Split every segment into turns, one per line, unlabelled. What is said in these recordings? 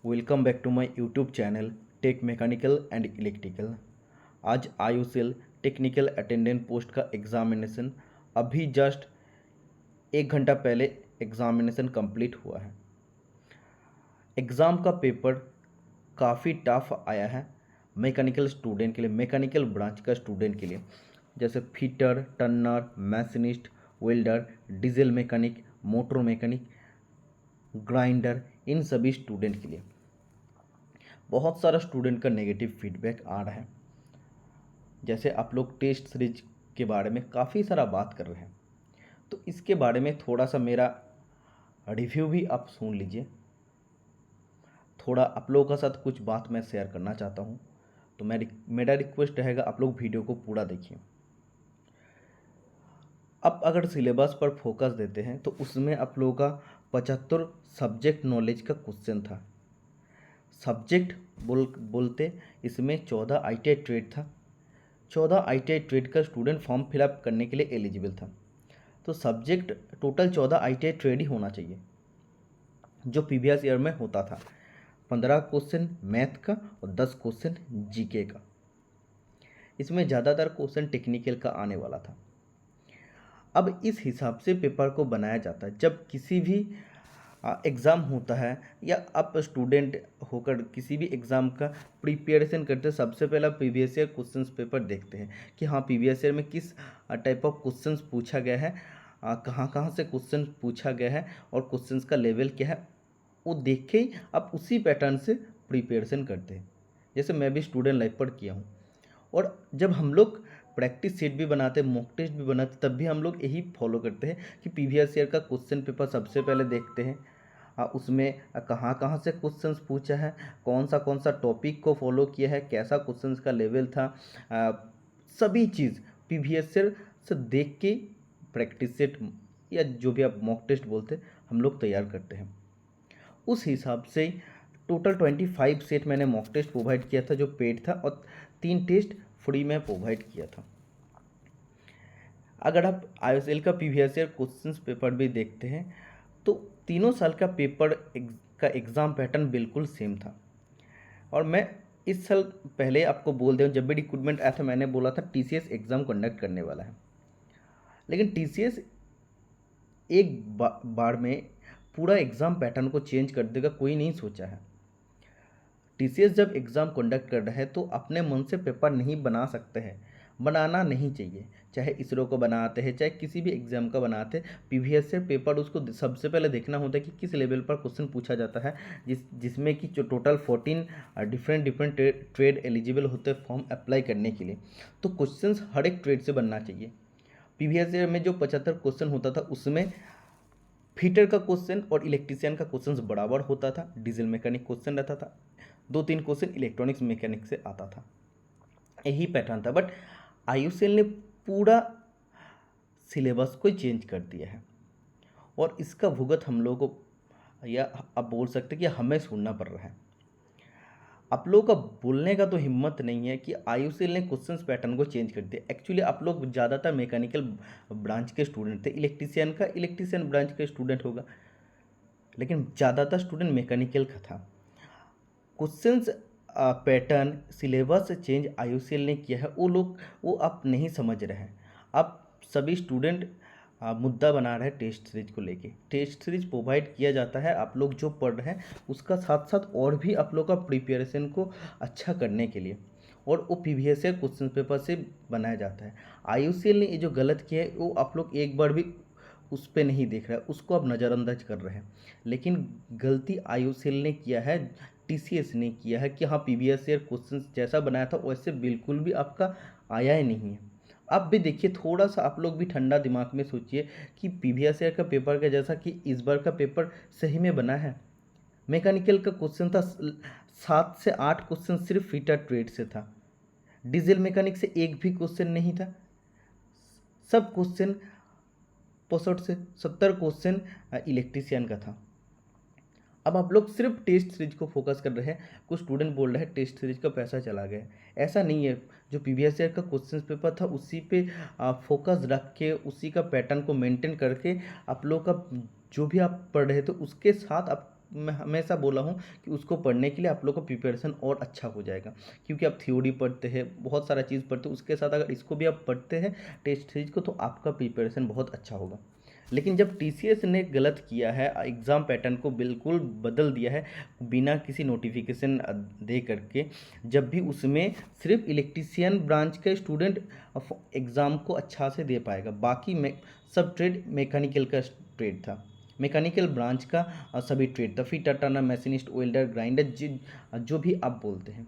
Welcome back to my YouTube channel tech mechanical and electrical. आज IUCL technical attendant post का examination अभी just 1 घंटा पहले examination complete हुआ है। एग्ज़ाम का पेपर काफ़ी टफ आया है मैकेनिकल स्टूडेंट के लिए, मैकेनिकल ब्रांच का स्टूडेंट के लिए, जैसे fitter, turner, machinist, welder, diesel mechanic, motor mechanic, grinder, इन सभी स्टूडेंट के लिए बहुत सारा स्टूडेंट का नेगेटिव फीडबैक आ रहा है। जैसे आप लोग टेस्ट सीरीज के बारे में काफ़ी सारा बात कर रहे हैं, तो इसके बारे में थोड़ा सा मेरा रिव्यू भी आप सुन लीजिए। थोड़ा आप लोगों के साथ कुछ बात मैं शेयर करना चाहता हूँ, तो मेरा रिक्वेस्ट रहेगा आप लोग वीडियो को पूरा देखिए। अब अगर सिलेबस पर फोकस देते हैं तो उसमें आप लोगों का 75 सब्जेक्ट नॉलेज का क्वेश्चन था। सब्जेक्ट बोलते इसमें 14 आईटीआई ट्रेड था। 14 आईटीआई ट्रेड का स्टूडेंट फॉर्म फिलअप करने के लिए एलिजिबल था। तो सब्जेक्ट टोटल 14 आईटीआई ट्रेड ही होना चाहिए, जो प्रीवियस ईयर में होता था। 15 क्वेश्चन मैथ का और 10 क्वेश्चन जीके का। इसमें ज़्यादातर क्वेश्चन टेक्निकल का आने वाला था। अब इस हिसाब से पेपर को बनाया जाता है। जब किसी भी एग्ज़ाम होता है या आप स्टूडेंट होकर किसी भी एग्ज़ाम का प्रिपरेशन करते हैं, सबसे पहला प्रीवियस ईयर क्वेश्चंस पेपर देखते हैं कि हाँ प्रीवियस ईयर में किस टाइप ऑफ क्वेश्चंस पूछा गया है, कहाँ कहाँ से क्वेश्चन पूछा गया है और क्वेश्चंस का लेवल क्या है, वो देख के ही आप उसी पैटर्न से प्रिपरेशन करते हैं। जैसे मैं भी स्टूडेंट लाइफ पर किया हूँ, और जब हम लोग प्रैक्टिस सेट भी बनाते, मॉक टेस्ट भी बनाते, तब भी हम लोग यही फॉलो करते हैं कि प्रीवियस ईयर का क्वेश्चन पेपर सबसे पहले देखते हैं। उसमें कहाँ कहाँ से क्वेश्चंस पूछा है, कौन सा टॉपिक को फॉलो किया है, कैसा क्वेश्चंस का लेवल था, सभी चीज़ प्रीवियस ईयर से देख के प्रैक्टिस सेट या जो भी आप मॉक टेस्ट बोलते हैं हम लोग तैयार करते हैं। उस हिसाब से टोटल 25 सेट मैंने मॉक टेस्ट प्रोवाइड किया था जो पेड था, और 3 टेस्ट फ्री में प्रोवाइड किया था। अगर आप आईयूसीएल का प्रीवियस ईयर क्वेश्चंस पेपर भी देखते हैं तो तीनों साल का पेपर का एग्ज़ाम पैटर्न बिल्कुल सेम था। और मैं इस साल पहले आपको बोल दूँ, जब भी रिक्रूटमेंट आया था मैंने बोला था टीसीएस एग्ज़ाम कंडक्ट करने वाला है, लेकिन टीसीएस एक बार में पूरा एग्ज़ाम पैटर्न को चेंज कर देगा कोई नहीं सोचा है। टीसीएस जब एग्ज़ाम कंडक्ट कर रहा है तो अपने मन से पेपर नहीं बना सकते हैं, बनाना नहीं चाहिए। चाहे इसरो को बनाते हैं, चाहे किसी भी एग्ज़ाम का बनाते हैं, प्रीवियस से पेपर उसको सबसे पहले देखना होता है कि किस लेवल पर क्वेश्चन पूछा जाता है, जिसमें कि जो टोटल 14 डिफरेंट ट्रेड एलिजिबल होते हैं फॉर्म अप्लाई करने के लिए। तो क्वेश्चंस हर एक ट्रेड से बनना चाहिए। प्रीवियस ईयर में जो 75 क्वेश्चन होता था उसमें फिटर का क्वेश्चन और इलेक्ट्रीशियन का क्वेश्चन बराबर होता था, डीजल मैकेनिक क्वेश्चन रहता था, 2-3 क्वेश्चन इलेक्ट्रॉनिक्स मैकेनिक से आता था, यही पैटर्न था। बट आईयूसीएल ने पूरा सिलेबस को चेंज कर दिया है, और इसका भुगत हम लोगों को, या आप बोल सकते कि हमें सुनना पड़ रहा है। आप लोगों का बोलने का तो हिम्मत नहीं है कि आईयूसीएल ने क्वेश्चंस पैटर्न को चेंज कर दिया। एक्चुअली आप लोग ज़्यादातर मैकेनिकल ब्रांच के स्टूडेंट थे, इलेक्ट्रीशियन ब्रांच के स्टूडेंट होगा, लेकिन ज़्यादातर स्टूडेंट मैकेनिकल का था। Questions pattern syllabus change IUCL ने किया है, वो आप नहीं समझ रहे हैं। आप सभी स्टूडेंट मुद्दा बना रहे हैं टेस्ट सीरीज को लेके। टेस्ट सीरीज प्रोवाइड किया जाता है आप लोग जो पढ़ रहे हैं उसका साथ साथ और भी आप लोग का प्रिपरेशन को अच्छा करने के लिए, और वो प्रीवियस ईयर क्वेश्चन पेपर से बनाया जाता है। आईयूसीएल ने ये जो गलत किया है वो आप लोग एक बार भी उस पर नहीं देख रहे हैं, उसको आप नज़रअंदाज कर रहे हैं। लेकिन गलती आईयूसीएल ने किया है, टीसीएस ने किया है कि हाँ प्रीवियस ईयर क्वेश्चन जैसा बनाया था वैसे बिल्कुल भी आपका आया ही नहीं है। आप भी देखिए, थोड़ा सा आप लोग भी ठंडा दिमाग में सोचिए कि प्रीवियस ईयर का पेपर का जैसा कि इस बार का पेपर सही में बना है। मैकेनिकल का क्वेश्चन था 7 से 8 क्वेश्चन सिर्फ फिटर ट्रेड से था, डीजल मैकेनिक से एक भी क्वेश्चन नहीं था। सब क्वेश्चन 65 से 70 क्वेश्चन इलेक्ट्रीशियन का था। अब आप लोग सिर्फ टेस्ट सीरीज को फोकस कर रहे हैं। कुछ स्टूडेंट बोल रहे हैं टेस्ट सीरीज का पैसा चला गया, ऐसा नहीं है। जो प्रीवियस ईयर का क्वेश्चन पेपर था उसी पे फोकस रख के, उसी का पैटर्न को मेंटेन करके आप लोग का जो भी आप पढ़ रहे थे उसके साथ आप मैं हमेशा बोला हूँ कि उसको पढ़ने के लिए आप लोग का प्रिपरेशन और अच्छा हो जाएगा, क्योंकि आप थ्योरी पढ़ते हैं, बहुत सारा चीज़ पढ़ते हैं, उसके साथ अगर इसको भी आप पढ़ते हैं टेस्ट सीरीज को, तो आपका प्रिपरेशन बहुत अच्छा होगा। लेकिन जब टीसीएस ने गलत किया है, एग्ज़ाम पैटर्न को बिल्कुल बदल दिया है बिना किसी नोटिफिकेशन दे करके, जब भी उसमें सिर्फ इलेक्ट्रीशियन ब्रांच के स्टूडेंट एग्ज़ाम को अच्छा से दे पाएगा, बाकी सब ट्रेड मैकेनिकल का ट्रेड था, मैकेनिकल ब्रांच का सभी ट्रेड था, fitter Turner machinist welder grinder जो भी आप बोलते हैं।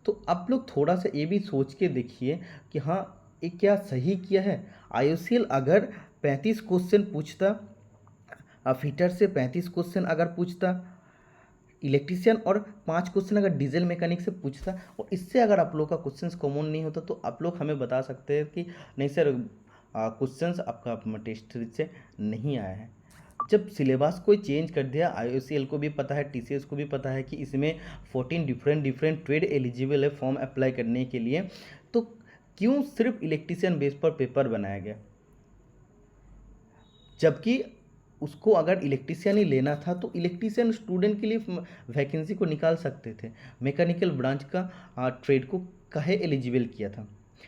तो आप लोग थोड़ा सा ये भी सोच के देखिए कि हाँ, ये क्या सही किया है। आईओसीएल अगर 35 क्वेश्चन पूछता, फिटर से 35 क्वेश्चन अगर पूछता, इलेक्ट्रीशियन और 5 क्वेश्चन अगर डीजल मैकेनिक से पूछता, और इससे अगर आप लोग का क्वेश्चंस कॉमन नहीं होता, तो आप लोग हमें बता सकते हैं कि नहीं सर, क्वेश्चंस आपका टेस्ट सीरीज से नहीं आया है। जब सिलेबस को चेंज कर दिया, आईओसीएल को भी पता है, टीसीएस को भी पता है कि इसमें 14 डिफरेंट ट्रेड एलिजिबल है फॉर्म अप्लाई करने के लिए, तो क्यों सिर्फ इलेक्ट्रीशियन बेस पर पेपर बनाया गया, जबकि उसको अगर इलेक्ट्रीशियन ही लेना था तो इलेक्ट्रीशियन स्टूडेंट के लिए वैकेंसी को निकाल सकते थे, मैकेनिकल ब्रांच का ट्रेड को काहे एलिजिबल किया था।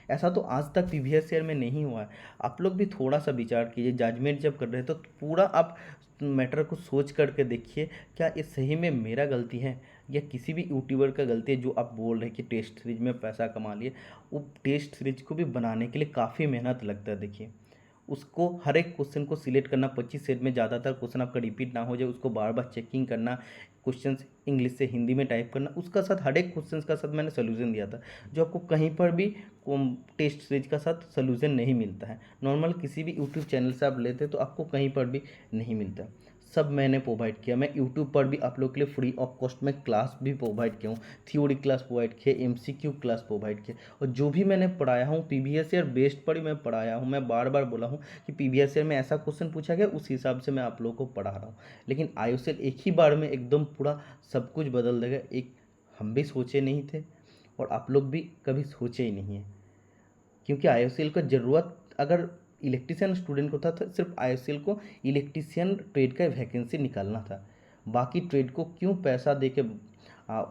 ऐसा तो आज तक प्रीवियस ईयर में नहीं हुआ है। आप लोग भी थोड़ा सा विचार कीजिए, जजमेंट जब कर रहे हैं तो पूरा आप मैटर को सोच करके देखिए, क्या ये सही में मेरा गलती है या किसी भी यूट्यूबर का गलती है जो आप बोल रहे हैं कि टेस्ट सीरीज में पैसा कमा लिए। वो टेस्ट सीरीज को भी बनाने के लिए काफ़ी मेहनत लगता है। देखिए, उसको हर एक क्वेश्चन को सिलेक्ट करना, 25 सेट में ज़्यादातर क्वेश्चन आपका रिपीट ना हो जाए, उसको बार बार चेकिंग करना, क्वेश्चन इंग्लिश से हिंदी में टाइप करना, उसका साथ हर एक क्वेश्चन का साथ मैंने सोल्यूशन दिया था, जो आपको कहीं पर भी टेस्ट सीरीज का साथ सोल्यूशन नहीं मिलता है। नॉर्मल किसी भी यूट्यूब चैनल से आप लेते तो आपको कहीं पर भी नहीं मिलता, सब मैंने प्रोवाइड किया। मैं यूट्यूब पर भी आप लोग के लिए फ्री ऑफ कॉस्ट में क्लास भी प्रोवाइड किया हूँ, थ्योरी क्लास प्रोवाइड किया, एमसीक्यू क्लास प्रोवाइड किया, और जो भी मैंने पढ़ाया हूँ प्रीवियस ईयर बेस्ड पर ही मैं पढ़ाया हूँ। मैं बार बार बोला हूँ कि प्रीवियस ईयर में ऐसा क्वेश्चन पूछा गया, उस हिसाब से मैं आप लोगों को पढ़ा रहा हूँ। लेकिन आईओसीएल एक ही बार में एकदम पूरा सब कुछ बदल देगा, एक हम भी सोचे नहीं थे और आप लोग भी कभी सोचे ही नहीं है, क्योंकि आईओसीएल का ज़रूरत अगर इलेक्ट्रीशियन स्टूडेंट को था तो सिर्फ आईओसीएल को इलेक्ट्रीशियन ट्रेड का वैकेंसी निकालना था, बाकी ट्रेड को क्यों पैसा दे के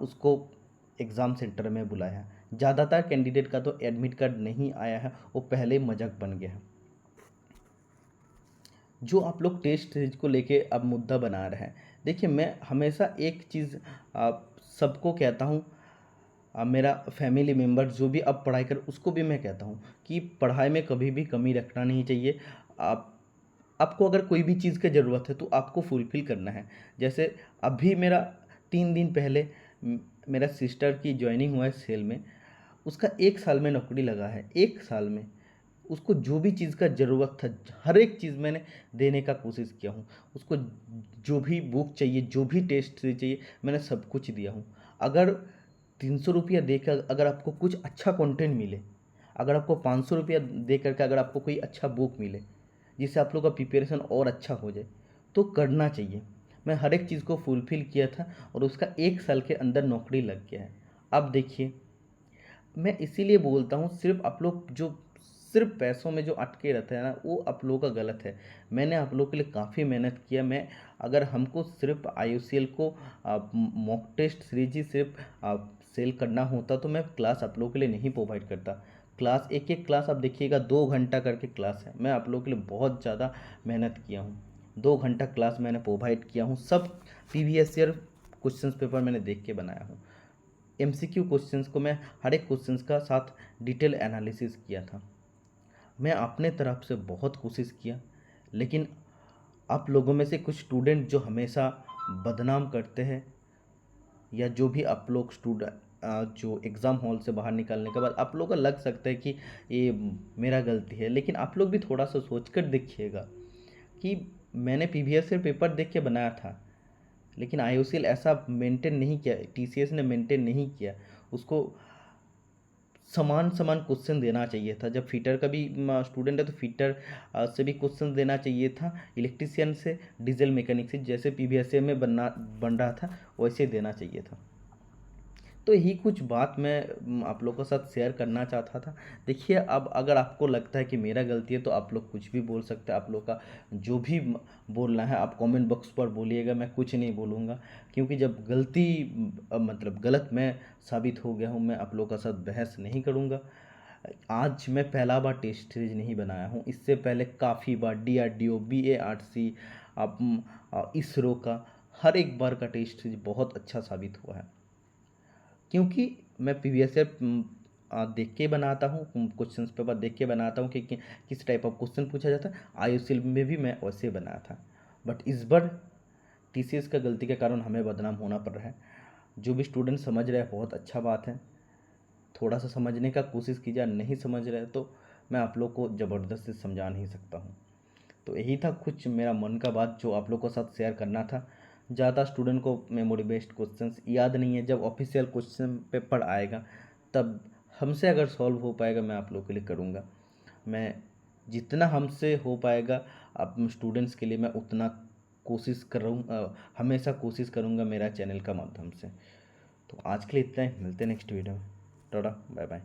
उसको एग्ज़ाम सेंटर में बुलाया। ज़्यादातर कैंडिडेट का तो एडमिट कार्ड नहीं आया है, वो पहले मजाक बन गया है। जो आप लोग टेस्ट सीरीज को लेके अब मुद्दा बना रहे हैं, देखिए मैं हमेशा एक चीज़ सबको कहता हूँ, मेरा फैमिली मेम्बर जो भी अब पढ़ाई कर उसको भी मैं कहता हूँ कि पढ़ाई में कभी भी कमी रखना नहीं चाहिए। आपको अगर कोई भी चीज़ की ज़रूरत है तो आपको फुलफ़िल करना है। जैसे अभी मेरा 3 दिन पहले मेरा सिस्टर की जॉइनिंग हुआ है सेल में, उसका 1 साल में नौकरी लगा है, 1 साल में उसको जो भी चीज़ का ज़रूरत था हर एक चीज़ मैंने देने का कोशिश किया हूँ। उसको जो भी बुक चाहिए, जो भी टेस्ट चाहिए, मैंने सब कुछ दिया हूँ। अगर 300 रुपया देकर अगर आपको कुछ अच्छा कंटेंट मिले, अगर आपको 500 रुपया दे करके अगर आपको कोई अच्छा बुक मिले जिससे आप लोग का प्रिपरेशन और अच्छा हो जाए, तो करना चाहिए। मैं हर एक चीज़ को फुलफ़िल किया था और उसका 1 साल के अंदर नौकरी लग गया है। अब देखिए, मैं इसीलिए बोलता हूँ, सिर्फ आप लोग जो सिर्फ पैसों में जो अटके रहते हैं ना, वो आप लोगों का गलत है। मैंने आप लोगों के लिए काफ़ी मेहनत किया। मैं अगर हमको सिर्फ आईओसीएल को मॉक टेस्ट सीरीज ही सिर्फ सेल करना होता तो मैं क्लास आप लोगों के लिए नहीं प्रोवाइड करता। क्लास एक एक क्लास आप देखिएगा 2 घंटा करके क्लास है। मैं आप लोगों के लिए बहुत ज़्यादा मेहनत किया हूँ, 2 घंटा क्लास मैंने प्रोवाइड किया हूँ। सब प्रीवियस ईयर क्वेश्चन पेपर मैंने देख के बनाया हूँ। एमसीक्यू क्वेश्चंस को मैं हर एक क्वेश्चंस का साथ डिटेल एनालिसिस किया था। मैं अपने तरफ से बहुत कोशिश किया, लेकिन आप लोगों में से कुछ स्टूडेंट जो हमेशा बदनाम करते हैं, या जो भी आप लोग स्टूडेंट जो एग्ज़ाम हॉल से बाहर निकलने के बाद आप लोगों को लग सकता है कि ये मेरा गलती है, लेकिन आप लोग भी थोड़ा सा सोच कर देखिएगा कि मैंने प्रीवियस ईयर पेपर देख के बनाया था, लेकिन आईओसीएल ऐसा मेंटेन नहीं किया, टीसीएस ने मेंटेन नहीं किया। उसको समान समान क्वेश्चन देना चाहिए था। जब फिटर का भी स्टूडेंट है तो फिटर से भी क्वेश्चन देना चाहिए था, इलेक्ट्रीशियन से, डीजल मैकेनिक से, जैसे पीवीएसए में बन रहा था वैसे देना चाहिए था। तो यही कुछ बात मैं आप लोगों के साथ शेयर करना चाहता था। देखिए, अब अगर आपको लगता है कि मेरा गलती है तो आप लोग कुछ भी बोल सकते हैं। आप लोग का जो भी बोलना है आप कमेंट बॉक्स पर बोलिएगा, मैं कुछ नहीं बोलूँगा। क्योंकि जब गलती मतलब गलत मैं साबित हो गया हूँ, मैं आप लोग का साथ बहस नहीं करूँगा। आज मैं पहला बार टेस्ट सीरीज नहीं बनाया हूँ, इससे पहले काफ़ी बार DRDO, BARC, आप इसरो का हर एक बार का टेस्ट सीरीज बहुत अच्छा साबित हुआ है। क्योंकि मैं प्रीवियस ईयर देख के बनाता हूँ, क्वेश्चंस पेपर देख के बनाता हूँ कि किस टाइप ऑफ क्वेश्चन पूछा जाता है। IOCL में भी मैं वैसे बनाया था, बट इस बार TCS का गलती के कारण हमें बदनाम होना पड़ रहा है। जो भी स्टूडेंट समझ रहे हैं बहुत अच्छा बात है, थोड़ा सा समझने का कोशिश कीजिए। नहीं समझ रहे तो मैं आप लोग को ज़बरदस्ती समझा नहीं सकता हूँ। तो यही था कुछ मेरा मन का बात जो आप लोग के साथ शेयर करना था। ज़्यादा स्टूडेंट को मेमोरी बेस्ड क्वेश्चंस याद नहीं है, जब ऑफिशियल क्वेश्चन पेपर आएगा तब हमसे अगर सॉल्व हो पाएगा मैं आप लोग के लिए करूँगा। मैं जितना हमसे हो पाएगा अब स्टूडेंट्स के लिए मैं उतना कोशिश कर रहा हूँ, हमेशा कोशिश करूँगा मेरा चैनल का माध्यम से। तो आज के लिए इतना ही, मिलते हैं नेक्स्ट वीडियो में। Tata, bye bye.